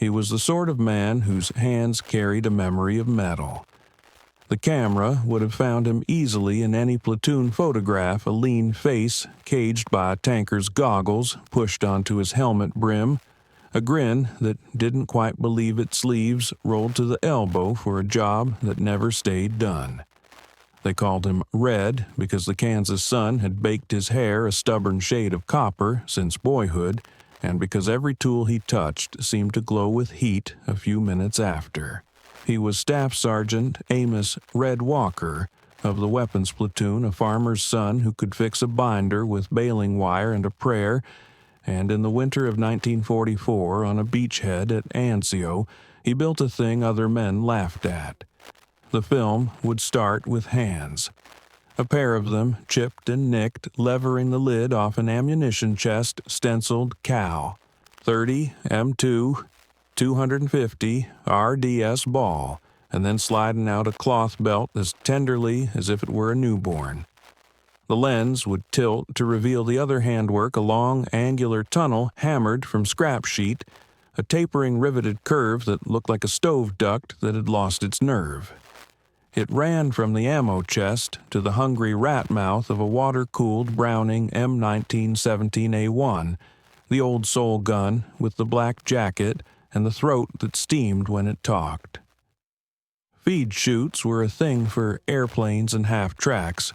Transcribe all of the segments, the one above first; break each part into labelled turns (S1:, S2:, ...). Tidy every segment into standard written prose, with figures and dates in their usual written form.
S1: He was the sort of man whose hands carried a memory of metal. The camera would have found him easily in any platoon photograph, a lean face caged by a tanker's goggles pushed onto his helmet brim, a grin that didn't quite believe its sleeves rolled to the elbow for a job that never stayed done. They called him Red because the Kansas sun had baked his hair a stubborn shade of copper since boyhood, and because every tool he touched seemed to glow with heat a few minutes after. He was Staff Sergeant Amos Red Walker of the weapons platoon, a farmer's son who could fix a binder with baling wire and a prayer, and in the winter of 1944, on a beachhead at Anzio, he built a thing other men laughed at. The film would start with hands. A pair of them, chipped and nicked, levering the lid off an ammunition chest stenciled cow, 30 M2, 250 RDS ball, and then sliding out a cloth belt as tenderly as if it were a newborn. The lens would tilt to reveal the other handwork, a long, angular tunnel hammered from scrap sheet, a tapering riveted curve that looked like a stove duct that had lost its nerve. It ran from the ammo chest to the hungry rat mouth of a water-cooled Browning M1917A1, the old soul gun with the black jacket and the throat that steamed when it talked. Feed chutes were a thing for airplanes and half-tracks.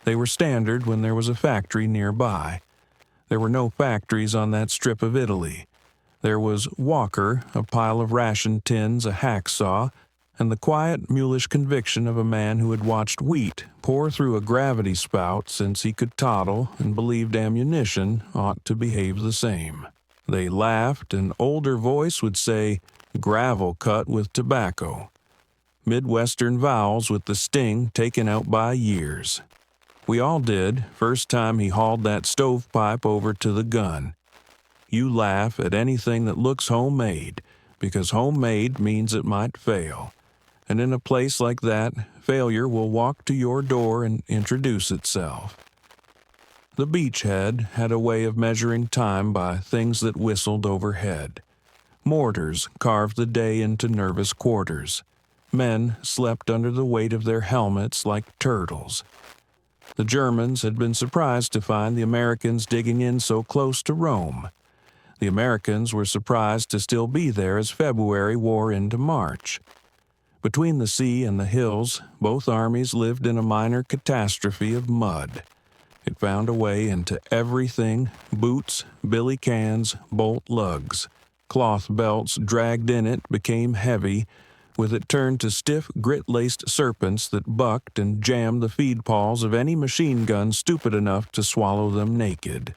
S1: They were standard when there was a factory nearby. There were no factories on that strip of Italy. There was Walker, a pile of ration tins, a hacksaw, and the quiet, mulish conviction of a man who had watched wheat pour through a gravity spout since he could toddle and believed ammunition ought to behave the same. They laughed, an older voice would say, "Gravel cut with tobacco." Midwestern vowels with the sting taken out by years. We all did, first time he hauled that stovepipe over to the gun. You laugh at anything that looks homemade, because homemade means it might fail. And in a place like that, failure will walk to your door and introduce itself. The beachhead had a way of measuring time by things that whistled overhead. Mortars carved the day into nervous quarters. Men slept under the weight of their helmets like turtles. The Germans had been surprised to find the Americans digging in so close to Rome. The Americans were surprised to still be there as February wore into March. Between the sea and the hills, both armies lived in a minor catastrophe of mud. It found a way into everything: boots, billy cans, bolt lugs. Cloth belts dragged in it became heavy, with it turned to stiff, grit-laced serpents that bucked and jammed the feed paws of any machine gun stupid enough to swallow them naked.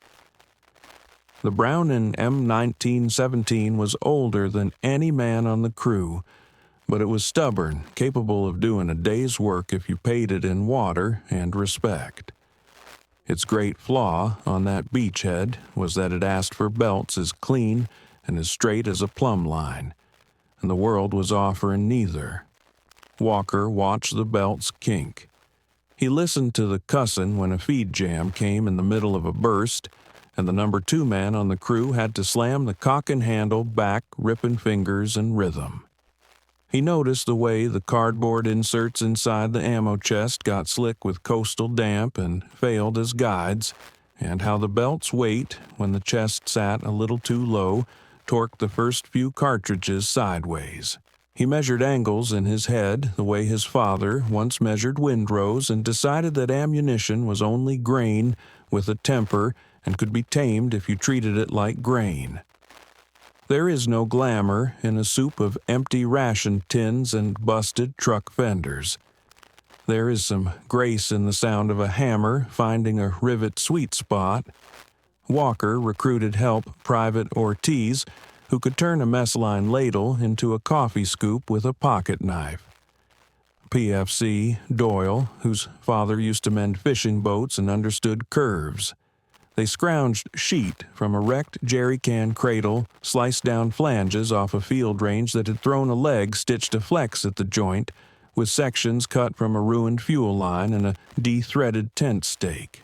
S1: The Browning M1917 was older than any man on the crew, but it was stubborn, capable of doing a day's work if you paid it in water and respect. Its great flaw on that beachhead was that it asked for belts as clean and as straight as a plumb line, and the world was offering neither. Walker watched the belts kink. He listened to the cussin' when a feed jam came in the middle of a burst, and the number 2 man on the crew had to slam the cock and handle back, ripping fingers and rhythm. He noticed the way the cardboard inserts inside the ammo chest got slick with coastal damp and failed as guides, and how the belt's weight, when the chest sat a little too low, torqued the first few cartridges sideways. He measured angles in his head the way his father once measured windrows and decided that ammunition was only grain with a temper and could be tamed if you treated it like grain. There is no glamour in a soup of empty ration tins and busted truck fenders. There is some grace in the sound of a hammer finding a rivet sweet spot. Walker recruited help Private Ortiz, who could turn a mess line ladle into a coffee scoop with a pocket knife. PFC Doyle, whose father used to mend fishing boats and understood curves. They scrounged sheet from a wrecked jerry can cradle, sliced down flanges off a field range that had thrown a leg stitched to flex at the joint, with sections cut from a ruined fuel line and a de-threaded tent stake.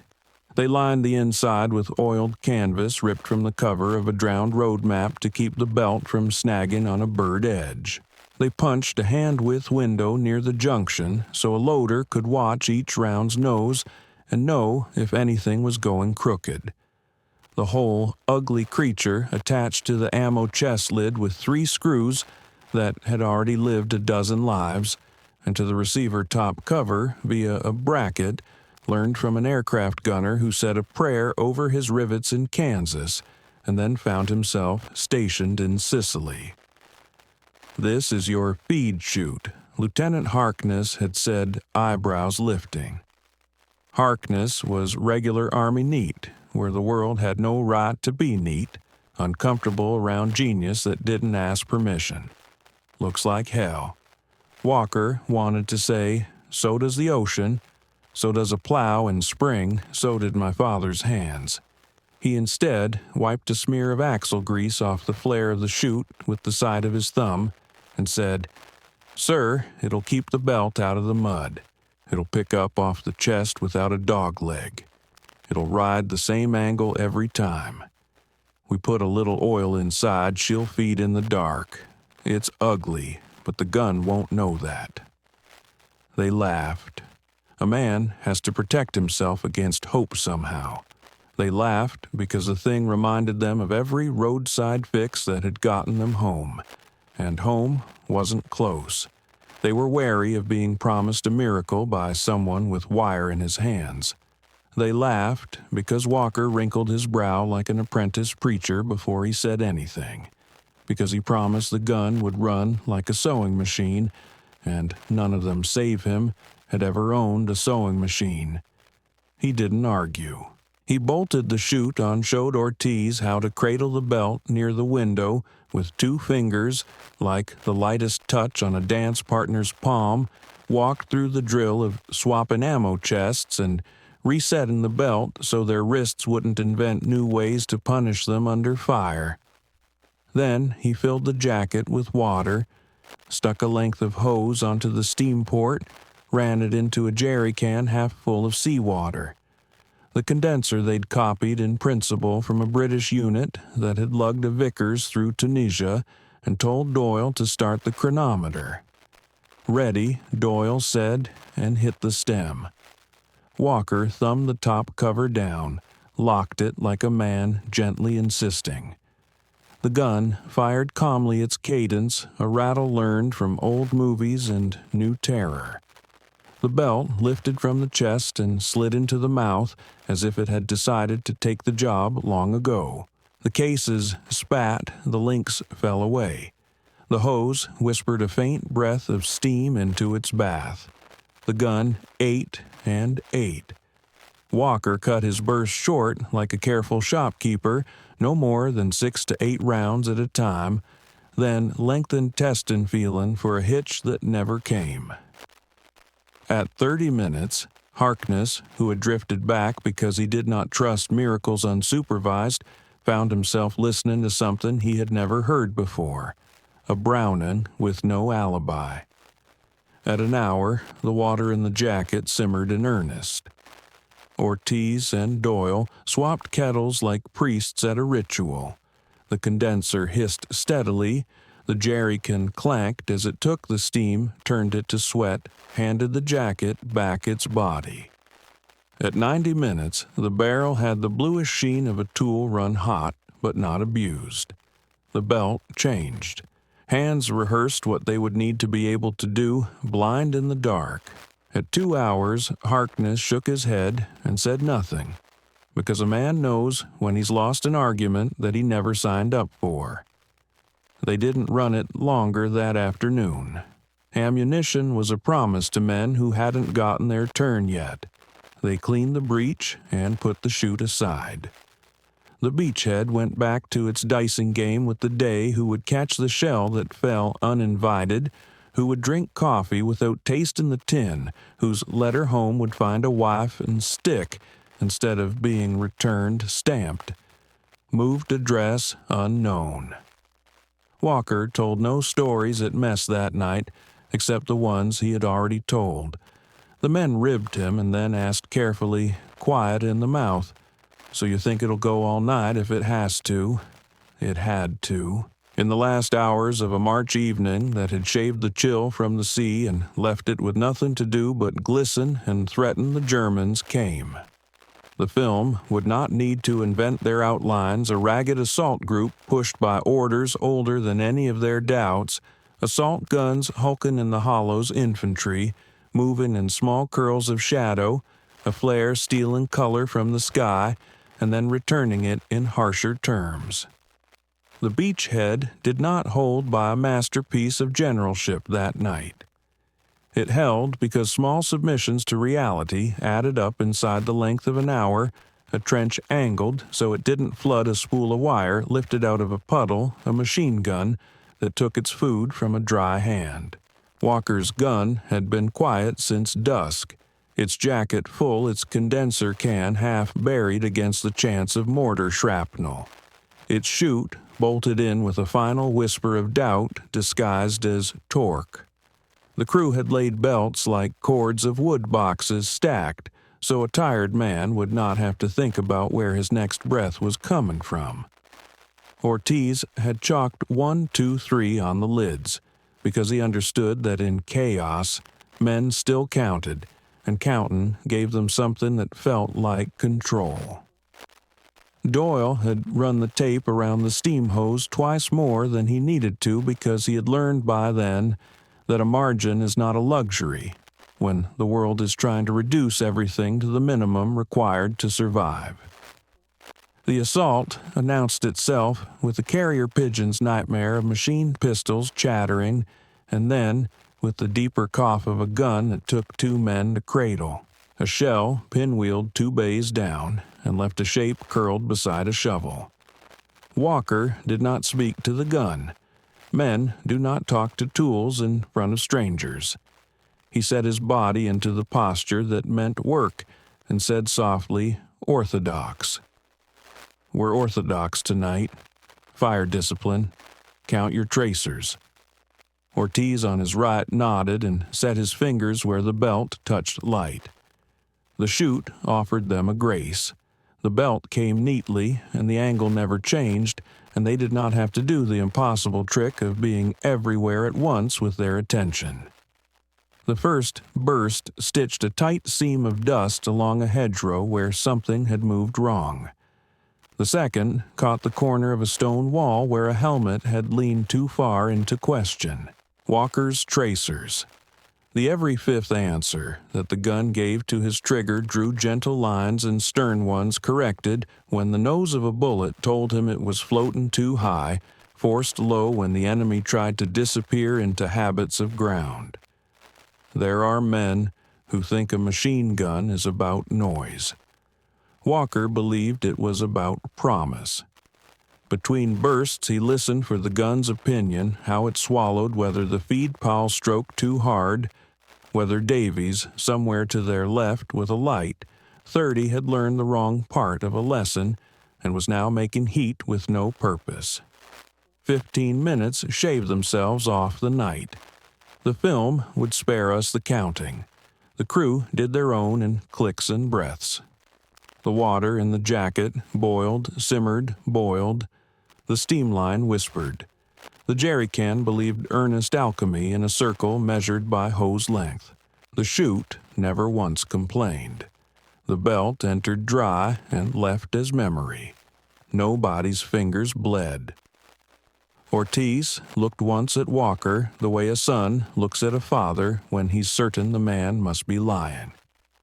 S1: They lined the inside with oiled canvas ripped from the cover of a drowned road map to keep the belt from snagging on a burred edge. They punched a hand-width window near the junction so a loader could watch each round's nose and know if anything was going crooked. The whole ugly creature attached to the ammo chest lid with 3 screws that had already lived a dozen lives, and to the receiver top cover via a bracket learned from an aircraft gunner who said a prayer over his rivets in Kansas and then found himself stationed in Sicily. "This is your feed chute," Lieutenant Harkness had said, eyebrows lifting. Harkness was regular Army neat, where the world had no right to be neat, uncomfortable around genius that didn't ask permission. Looks like hell. Walker wanted to say, so does the ocean, so does a plow in spring, so did my father's hands. He instead wiped a smear of axle grease off the flare of the chute with the side of his thumb and said, "Sir, it'll keep the belt out of the mud. It'll pick up off the chest without a dog leg. It'll ride the same angle every time. We put a little oil inside she'll feed in the dark. It's ugly, but the gun won't know that." They laughed. A man has to protect himself against hope somehow. They laughed because the thing reminded them of every roadside fix that had gotten them home, and home wasn't close. They were wary of being promised a miracle by someone with wire in his hands. They laughed because Walker wrinkled his brow like an apprentice preacher before he said anything, because he promised the gun would run like a sewing machine, and none of them save him had ever owned a sewing machine. He didn't argue. He bolted the chute on, showed Ortiz how to cradle the belt near the window with 2 fingers, like the lightest touch on a dance partner's palm, walked through the drill of swapping ammo chests and resetting the belt so their wrists wouldn't invent new ways to punish them under fire. Then he filled the jacket with water, stuck a length of hose onto the steam port, ran it into a jerry can half full of seawater. The condenser they'd copied in principle from a British unit that had lugged a Vickers through Tunisia and told Doyle to start the chronometer. "Ready," Doyle said, and hit the stem. Walker thumbed the top cover down, locked it like a man gently insisting. The gun fired calmly its cadence, a rattle learned from old movies and new terror. The belt lifted from the chest and slid into the mouth as if it had decided to take the job long ago. The cases spat, the links fell away. The hose whispered a faint breath of steam into its bath. The gun ate and ate. Walker cut his burst short like a careful shopkeeper, no more than 6 to 8 rounds at a time, then lengthened testin' feelin' for a hitch that never came. At 30 minutes, Harkness, who had drifted back because he did not trust miracles unsupervised, found himself listening to something he had never heard before, a Browning with no alibi. At an hour, the water in the jacket simmered in earnest. Ortiz and Doyle swapped kettles like priests at a ritual. The condenser hissed steadily, the jerrycan clanked as it took the steam, turned it to sweat, handed the jacket back its body. At 90 minutes, the barrel had the bluish sheen of a tool run hot, but not abused. The belt changed. Hands rehearsed what they would need to be able to do, blind in the dark. At 2 hours, Harkness shook his head and said nothing, because a man knows when he's lost an argument that he never signed up for. They didn't run it longer that afternoon. Ammunition was a promise to men who hadn't gotten their turn yet. They cleaned the breech and put the chute aside. The beachhead went back to its dicing game with the day who would catch the shell that fell uninvited, who would drink coffee without tasting the tin, whose letter home would find a wife and stick instead of being returned stamped. Moved address unknown. Walker told no stories at mess that night, except the ones he had already told. The men ribbed him and then asked carefully, quiet in the mouth, so you think it'll go all night if it has to. It had to. In the last hours of a March evening that had shaved the chill from the sea and left it with nothing to do but glisten and threaten the Germans came. The film would not need to invent their outlines. A ragged assault group pushed by orders older than any of their doubts, assault guns hulking in the hollows infantry, moving in small curls of shadow, a flare stealing color from the sky and then returning it in harsher terms. The beachhead did not hold by a masterpiece of generalship that night. It held because small submissions to reality added up inside the length of an hour, a trench angled so it didn't flood a spool of wire lifted out of a puddle, a machine gun that took its food from a dry hand. Walker's gun had been quiet since dusk, its jacket full, its condenser can half buried against the chance of mortar shrapnel. Its chute bolted in with a final whisper of doubt disguised as torque. The crew had laid belts like cords of wood boxes stacked, so a tired man would not have to think about where his next breath was coming from. Ortiz had chalked 1, 2, 3 on the lids, because he understood that in chaos, men still counted, and counting gave them something that felt like control. Doyle had run the tape around the steam hose twice more than he needed to because he had learned by then that a margin is not a luxury when the world is trying to reduce everything to the minimum required to survive. The assault announced itself with the carrier pigeon's nightmare of machine pistols chattering, and then with the deeper cough of a gun that took 2 men to cradle. A shell pinwheeled 2 bays down and left a shape curled beside a shovel. Walker did not speak to the gun. Men do not talk to tools in front of strangers. He set his body into the posture that meant work and said softly, "Orthodox." "We're orthodox tonight. Fire discipline. Count your tracers." Ortiz on his right nodded and set his fingers where the belt touched light. The chute offered them a grace. The belt came neatly, and the angle never changed, and they did not have to do the impossible trick of being everywhere at once with their attention. The first burst stitched a tight seam of dust along a hedgerow where something had moved wrong. The second caught the corner of a stone wall where a helmet had leaned too far into question. Walker's tracers. The every 5th answer that the gun gave to his trigger drew gentle lines and stern ones corrected when the nose of a bullet told him it was floating too high, forced low when the enemy tried to disappear into habits of ground. There are men who think a machine gun is about noise. Walker believed it was about promise. Between bursts he listened for the gun's opinion, how it swallowed whether the feed pile stroked too hard, whether Davies, somewhere to their left with a light, 30 had learned the wrong part of a lesson and was now making heat with no purpose. 15 minutes shaved themselves off the night. The film would spare us the counting. The crew did their own in clicks and breaths. The water in the jacket boiled, simmered, boiled. The steam line whispered. The jerry can believed earnest alchemy in a circle measured by hose length. The chute never once complained. The belt entered dry and left as memory. Nobody's fingers bled. Ortiz looked once at Walker the way a son looks at a father when he's certain the man must be lying.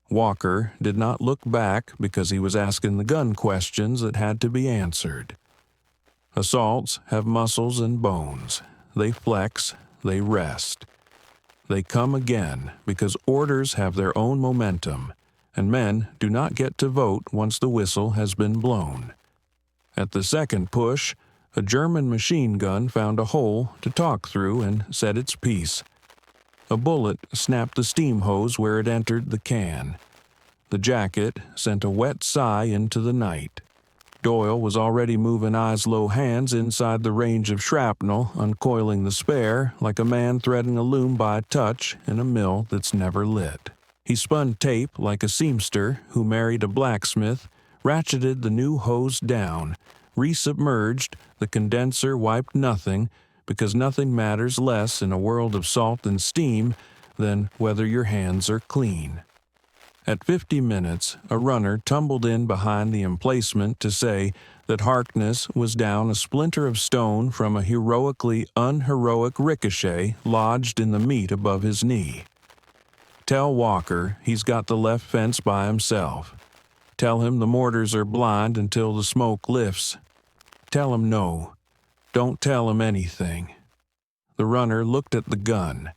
S1: Walker did not look back because he was asking the gun questions that had to be answered. Assaults have muscles and bones. They flex, they rest. They come again because orders have their own momentum, and men do not get to vote once the whistle has been blown. At the second push, a German machine gun found a hole to talk through and said its piece. A bullet snapped the steam hose where it entered the can. The jacket sent a wet sigh into the night. Doyle was already moving eyes-low hands inside the range of shrapnel, uncoiling the spare like a man threading a loom by touch in a mill that's never lit. He spun tape like a seamster who married a blacksmith, ratcheted the new hose down, resubmerged, the condenser wiped nothing, because nothing matters less in a world of salt and steam than whether your hands are clean. At 50 minutes, a runner tumbled in behind the emplacement to say that Harkness was down a splinter of stone from a heroically unheroic ricochet lodged in the meat above his knee. Tell Walker he's got the left fence by himself. Tell him the mortars are blind until the smoke lifts. Tell him no. Don't tell him anything. The runner looked at the gun,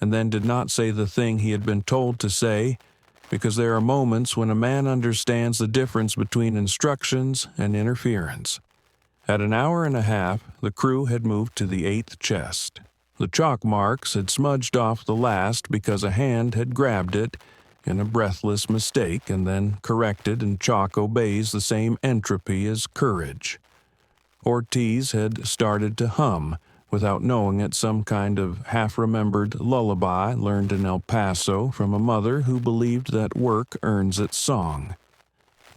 S1: and then did not say the thing he had been told to say, because there are moments when a man understands the difference between instructions and interference. At an hour and a half, the crew had moved to the 8th chest. The chalk marks had smudged off the last because a hand had grabbed it in a breathless mistake and then corrected, and chalk obeys the same entropy as courage. Ortiz had started to hum, without knowing it, some kind of half-remembered lullaby learned in El Paso from a mother who believed that work earns its song.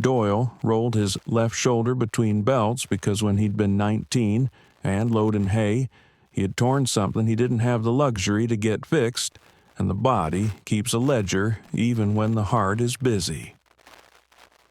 S1: Doyle rolled his left shoulder between belts because when he'd been 19 and loading hay, he had torn something he didn't have the luxury to get fixed, and the body keeps a ledger even when the heart is busy.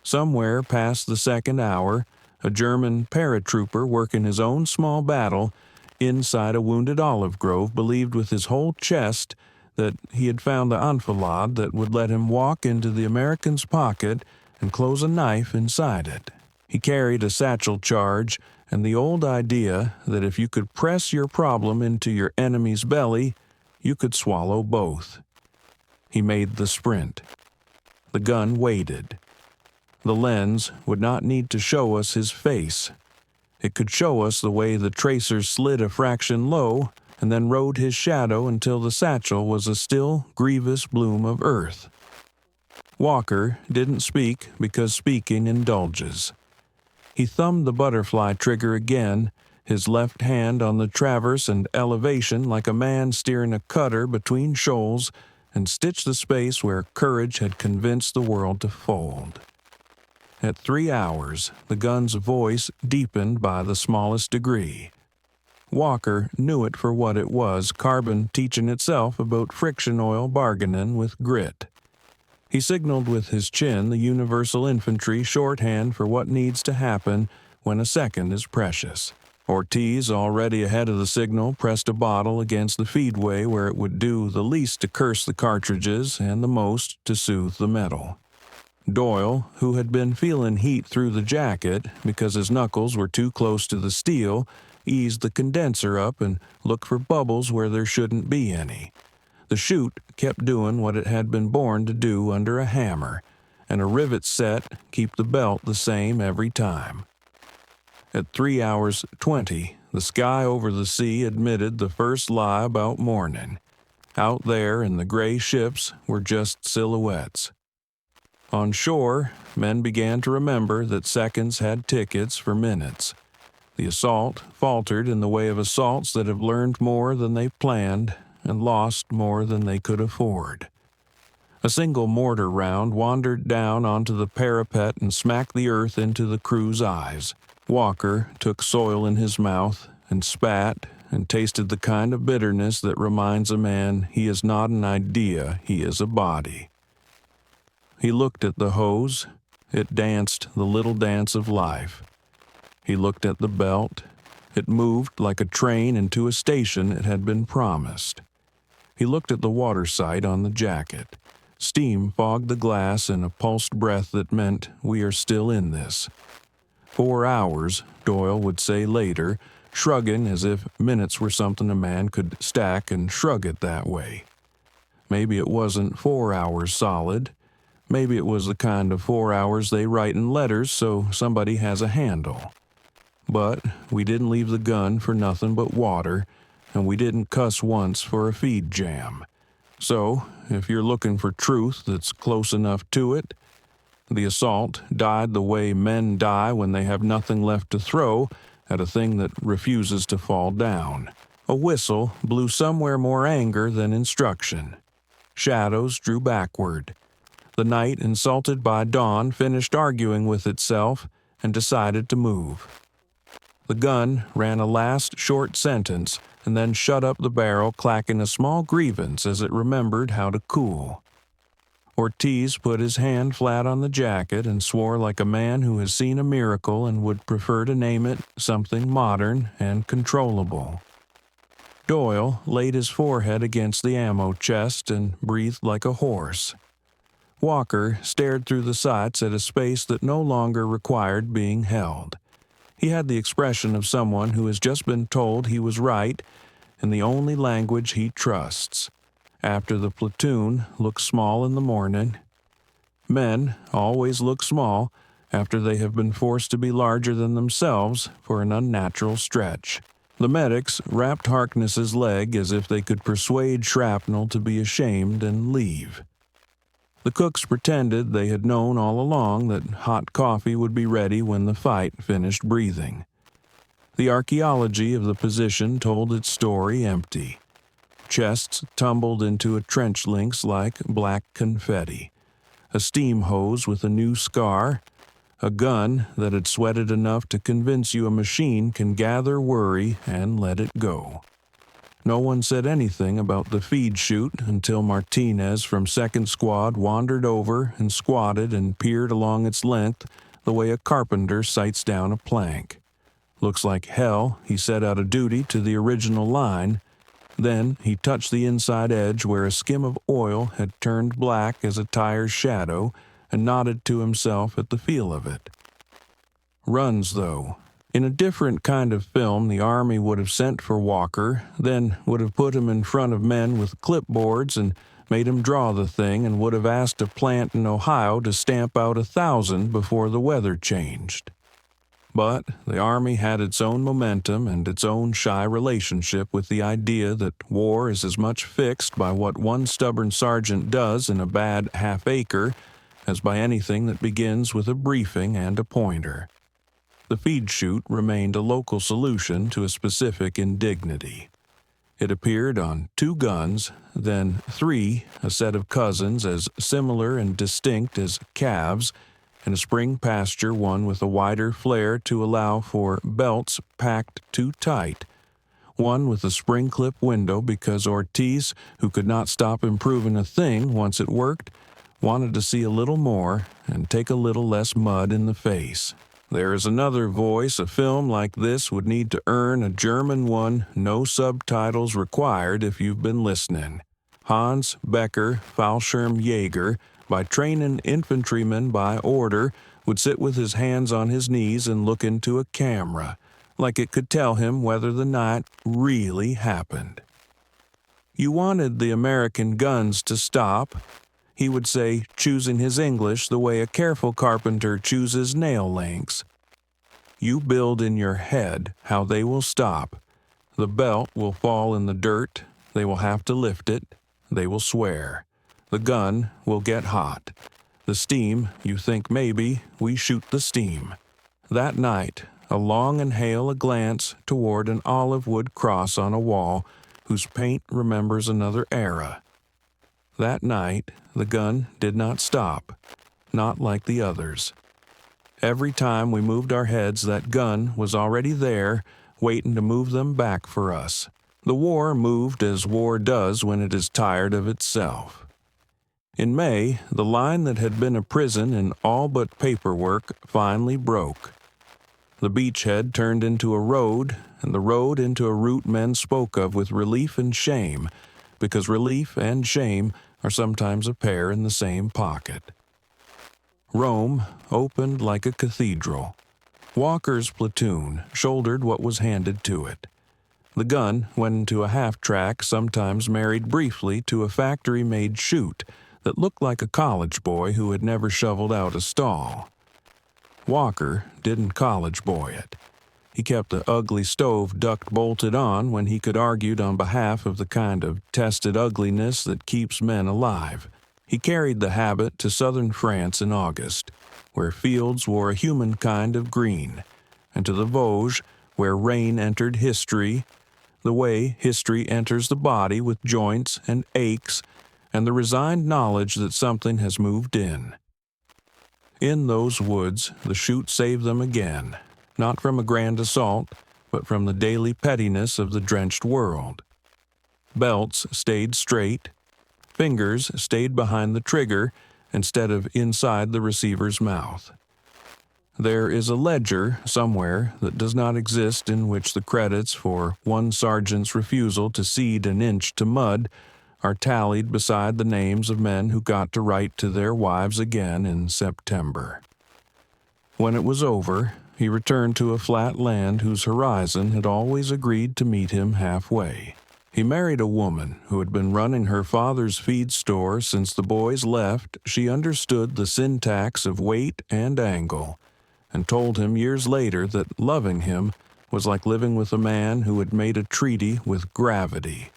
S1: Somewhere past the second hour, a German paratrooper working his own small battle inside a wounded olive grove believed with his whole chest that he had found the enfilade that would let him walk into the American's pocket and close a knife inside it. He carried a satchel charge and the old idea that if you could press your problem into your enemy's belly, you could swallow both. He made the sprint. The gun waited. The lens would not need to show us his face. It could show us the way the tracer slid a fraction low and then rode his shadow until the satchel was a still, grievous bloom of earth. Walker didn't speak because speaking indulges. He thumbed the butterfly trigger again, his left hand on the traverse and elevation like a man steering a cutter between shoals, and stitched the space where courage had convinced the world to fold. At 3 hours, the gun's voice deepened by the smallest degree. Walker knew it for what it was, carbon teaching itself about friction oil bargaining with grit. He signaled with his chin the universal infantry shorthand for what needs to happen when a second is precious. Ortiz, already ahead of the signal, pressed a bottle against the feedway where it would do the least to curse the cartridges and the most to soothe the metal. Doyle, who had been feeling heat through the jacket because his knuckles were too close to the steel, eased the condenser up and looked for bubbles where there shouldn't be any. The chute kept doing what it had been born to do under a hammer, and a rivet set keep the belt the same every time. At 3 hours 20, the sky over the sea admitted the first lie about morning. Out there in the gray ships were just silhouettes. On shore, men began to remember that seconds had tickets for minutes. The assault faltered in the way of assaults that have learned more than they planned and lost more than they could afford. A single mortar round wandered down onto the parapet and smacked the earth into the crew's eyes. Walker took soil in his mouth and spat and tasted the kind of bitterness that reminds a man he is not an idea, he is a body. He looked at the hose. It danced the little dance of life. He looked at the belt. It moved like a train into a station it had been promised. He looked at the water sight on the jacket. Steam fogged the glass in a pulsed breath that meant we are still in this. 4 hours, Doyle would say later, shrugging as if minutes were something a man could stack and shrug it that way. Maybe it wasn't 4 hours solid. Maybe it was the kind of 4 hours they write in letters so somebody has a handle. But we didn't leave the gun for nothing but water, and we didn't cuss once for a feed jam. So, if you're looking for truth that's close enough to it, the assault died the way men die when they have nothing left to throw at a thing that refuses to fall down. A whistle blew somewhere more anger than instruction. Shadows drew backward. The night, insulted by dawn, finished arguing with itself and decided to move. The gun ran a last short sentence and then shut up the barrel, clacking a small grievance as it remembered how to cool. Ortiz put his hand flat on the jacket and swore like a man who has seen a miracle and would prefer to name it something modern and controllable. Doyle laid his forehead against the ammo chest and breathed like a horse. Walker stared through the sights at a space that no longer required being held. He had the expression of someone who has just been told he was right in the only language he trusts. After the platoon looks small in the morning. Men always look small after they have been forced to be larger than themselves for an unnatural stretch. The medics wrapped Harkness's leg as if they could persuade shrapnel to be ashamed and leave. The cooks pretended they had known all along that hot coffee would be ready when the fight finished breathing. The archaeology of the position told its story empty. Chests tumbled into a trench links like black confetti. A steam hose with a new scar. A gun that had sweated enough to convince you a machine can gather worry and let it go. No one said anything about the feed chute until Martinez from 2nd Squad wandered over and squatted and peered along its length the way a carpenter sights down a plank. Looks like hell, he said out of duty to the original line. Then he touched the inside edge where a skim of oil had turned black as a tire's shadow and nodded to himself at the feel of it. Runs, though. In a different kind of film, the Army would have sent for Walker, then would have put him in front of men with clipboards and made him draw the thing and would have asked a plant in Ohio to stamp out 1,000 before the weather changed. But the Army had its own momentum and its own shy relationship with the idea that war is as much fixed by what one stubborn sergeant does in a bad half-acre as by anything that begins with a briefing and a pointer. The feed chute remained a local solution to a specific indignity. It appeared on 2 guns, then 3, a set of cousins as similar and distinct as calves, and a spring pasture one with a wider flare to allow for belts packed too tight, one with a spring clip window because Ortiz, who could not stop improving a thing once it worked, wanted to see a little more and take a little less mud in the face. There is another voice a film like this would need to earn a German one, no subtitles required if you've been listening. Hans Becker Fallschirmjäger, by training infantrymen by order, would sit with his hands on his knees and look into a camera, like it could tell him whether the night really happened. You wanted the American guns to stop, he would say, choosing his English the way a careful carpenter chooses nail lengths. You build in your head how they will stop. The belt will fall in the dirt, they will have to lift it, they will swear. The gun will get hot. The steam, you think maybe, we shoot the steam. That night, a long inhale a glance toward an olive wood cross on a wall whose paint remembers another era. That night, the gun did not stop, not like the others. Every time we moved our heads, that gun was already there, waiting to move them back for us. The war moved as war does when it is tired of itself. In May, the line that had been a prison in all but paperwork finally broke. The beachhead turned into a road, and the road into a route men spoke of with relief and shame, because relief and shame are sometimes a pair in the same pocket. Rome opened like a cathedral. Walker's platoon shouldered what was handed to it. The gun went into a half-track, sometimes married briefly to a factory-made chute that looked like a college boy who had never shoveled out a stall. Walker didn't college boy it. He kept the ugly stove duct-bolted on when he could argue on behalf of the kind of tested ugliness that keeps men alive. He carried the habit to southern France in August, where fields wore a human kind of green, and to the Vosges, where rain entered history, the way history enters the body with joints and aches, and the resigned knowledge that something has moved in. In those woods, the chute saved them again, not from a grand assault, but from the daily pettiness of the drenched world. Belts stayed straight, fingers stayed behind the trigger instead of inside the receiver's mouth. There is a ledger somewhere that does not exist in which the credits for one sergeant's refusal to cede an inch to mud are tallied beside the names of men who got to write to their wives again in September. When it was over, he returned to a flat land whose horizon had always agreed to meet him halfway. He married a woman who had been running her father's feed store since the boys left. She understood the syntax of weight and angle, and told him years later that loving him was like living with a man who had made a treaty with gravity.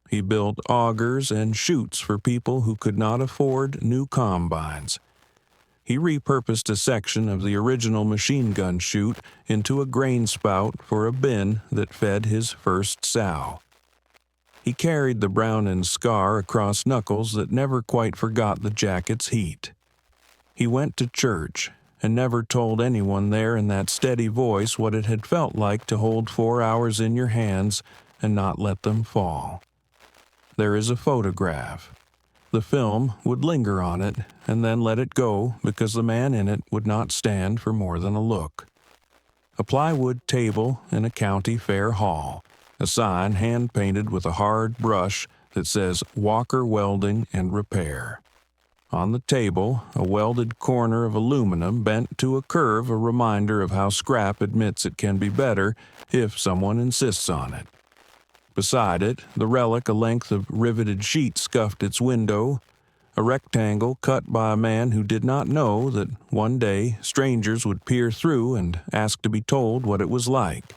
S1: He built augers and chutes for people who could not afford new combines. He repurposed a section of the original machine gun chute into a grain spout for a bin that fed his first sow. He carried the Browning scar across knuckles that never quite forgot the jacket's heat. He went to church and never told anyone there in that steady voice what it had felt like to hold 4 hours in your hands and not let them fall. There is a photograph. The film would linger on it and then let it go because the man in it would not stand for more than a look. A plywood table in a county fair hall, a sign hand-painted with a hard brush that says Walker Welding and Repair. On the table, a welded corner of aluminum bent to a curve, a reminder of how scrap admits it can be better if someone insists on it. Beside it, the relic, a length of riveted sheet, scuffed its window, a rectangle cut by a man who did not know that one day strangers would peer through and ask to be told what it was like.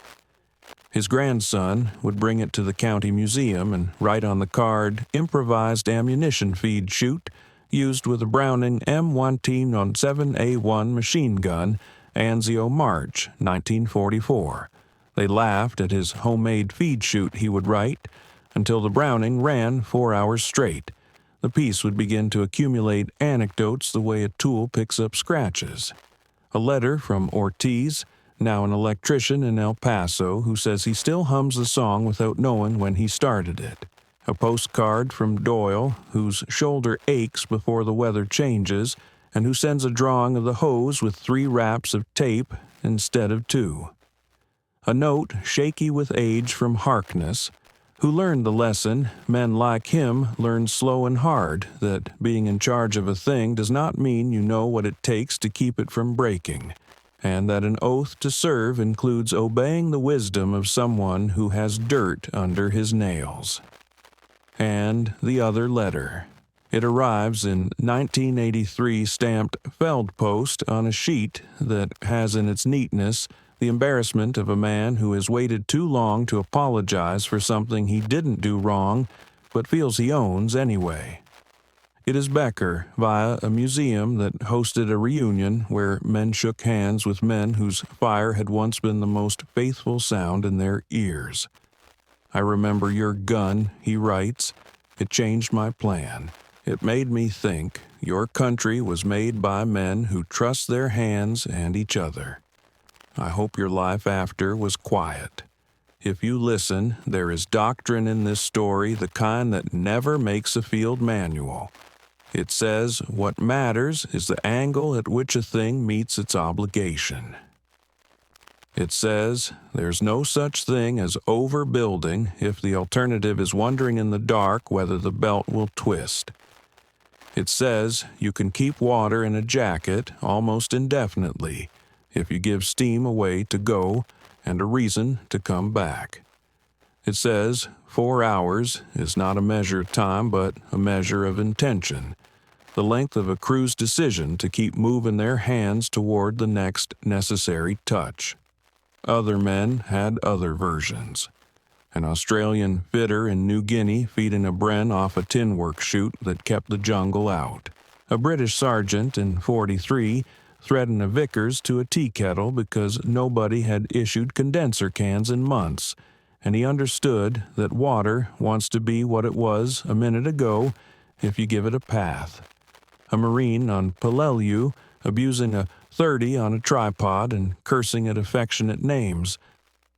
S1: His grandson would bring it to the county museum and write on the card, "Improvised ammunition feed chute, used with a Browning M1917A1 machine gun, Anzio, March 1944. They laughed at his homemade feed chute, he would write, until the Browning ran 4 hours straight. The piece would begin to accumulate anecdotes the way a tool picks up scratches. A letter from Ortiz, now an electrician in El Paso, who says he still hums the song without knowing when he started it. A postcard from Doyle, whose shoulder aches before the weather changes, and who sends a drawing of the hose with 3 wraps of tape instead of 2. A note shaky with age from Harkness, who learned the lesson men like him learn slow and hard, that being in charge of a thing does not mean you know what it takes to keep it from breaking, and that an oath to serve includes obeying the wisdom of someone who has dirt under his nails. And the other letter. It arrives in 1983 stamped Feldpost on a sheet that has in its neatness the embarrassment of a man who has waited too long to apologize for something he didn't do wrong but feels he owns anyway. It is Becker via a museum that hosted a reunion where men shook hands with men whose fire had once been the most faithful sound in their ears. "I remember your gun," he writes. "It changed my plan. It made me think your country was made by men who trust their hands and each other. I hope your life after was quiet. If you listen, there is doctrine in this story, the kind that never makes a field manual. It says what matters is the angle at which a thing meets its obligation. It says there's no such thing as overbuilding if the alternative is wondering in the dark whether the belt will twist. It says you can keep water in a jacket almost indefinitely if you give steam a way to go and a reason to come back. It says 4 hours is not a measure of time but a measure of intention, the length of a crew's decision to keep moving their hands toward the next necessary touch. Other men had other versions. An Australian fitter in New Guinea feeding a bren off a tin work chute that kept the jungle out. A British sergeant in 43 threading a Vickers to a tea kettle because nobody had issued condenser cans in months, and he understood that water wants to be what it was a minute ago if you give it a path. A Marine on Peleliu abusing a 30 on a tripod and cursing at affectionate names,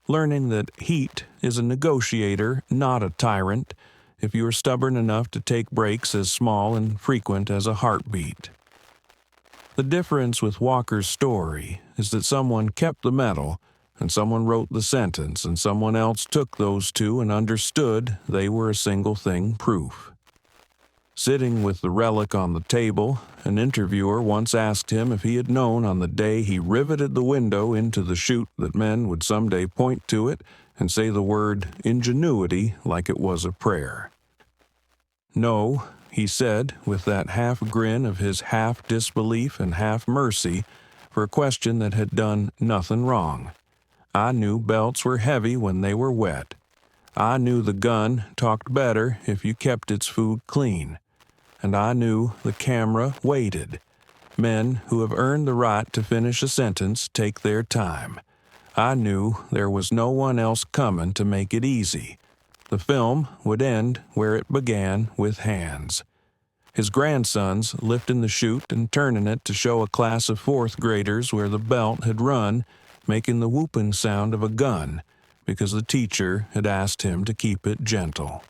S1: learning that heat is a negotiator, not a tyrant, if you are stubborn enough to take breaks as small and frequent as a heartbeat. The difference with Walker's story is that someone kept the medal, and someone wrote the sentence, and someone else took those two and understood they were a single thing proof. Sitting with the relic on the table, an interviewer once asked him if he had known on the day he riveted the window into the chute that men would someday point to it and say the word ingenuity like it was a prayer. No, he said, with that half grin of his half disbelief and half mercy for a question that had done nothing wrong. I knew belts were heavy when they were wet. I knew the gun talked better if you kept its food clean. And I knew the camera waited. Men who have earned the right to finish a sentence take their time. I knew there was no one else coming to make it easy. The film would end where it began, with hands. His grandsons lifting the chute and turning it to show a class of fourth graders where the belt had run, making the whooping sound of a gun, because the teacher had asked him to keep it gentle.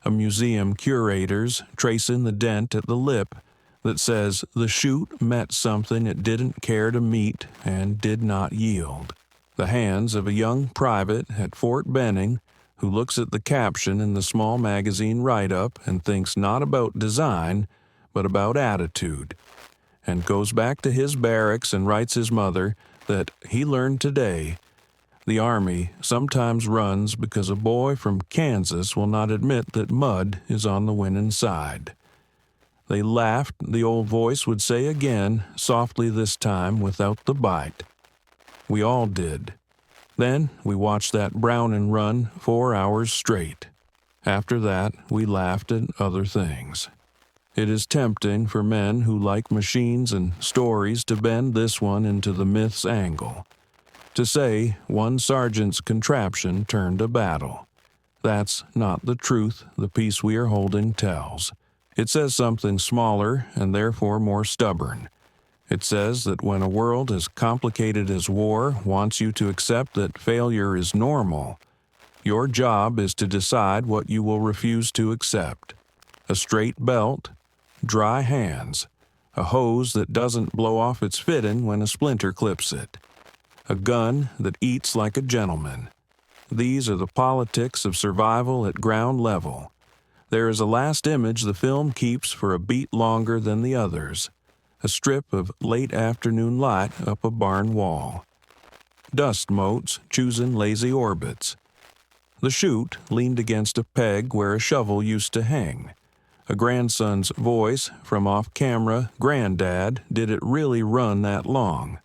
S1: A museum curator's tracing the dent at the lip that says the chute met something it didn't care to meet and did not yield. The hands of a young private at Fort Benning who looks at the caption in the small magazine write-up and thinks not about design, but about attitude, and goes back to his barracks and writes his mother that he learned today the Army sometimes runs because a boy from Kansas will not admit that mud is on the winning side. They laughed, the old voice would say again, softly this time without the bite. We all did. Then we watched that Browning run 4 hours straight. After that, we laughed at other things. It is tempting for men who like machines and stories to bend this one into the myth's angle. To say one sergeant's contraption turned a battle. That's not the truth the piece we are holding tells. It says something smaller and therefore more stubborn. It says that when a world as complicated as war wants you to accept that failure is normal, your job is to decide what you will refuse to accept. A straight belt, dry hands, a hose that doesn't blow off its fitting when a splinter clips it. A gun that eats like a gentleman. These are the politics of survival at ground level. There is a last image the film keeps for a beat longer than the others. A strip of late afternoon light up a barn wall. Dust motes choosing lazy orbits. The chute leaned against a peg where a shovel used to hang. A grandson's voice from off-camera, "Granddad, did it really run that long?"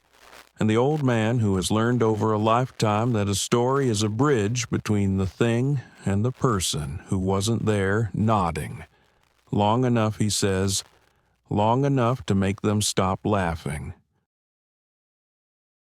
S1: And the old man who has learned over a lifetime that a story is a bridge between the thing and the person who wasn't there, nodding. Long enough, he says, long enough to make them stop laughing.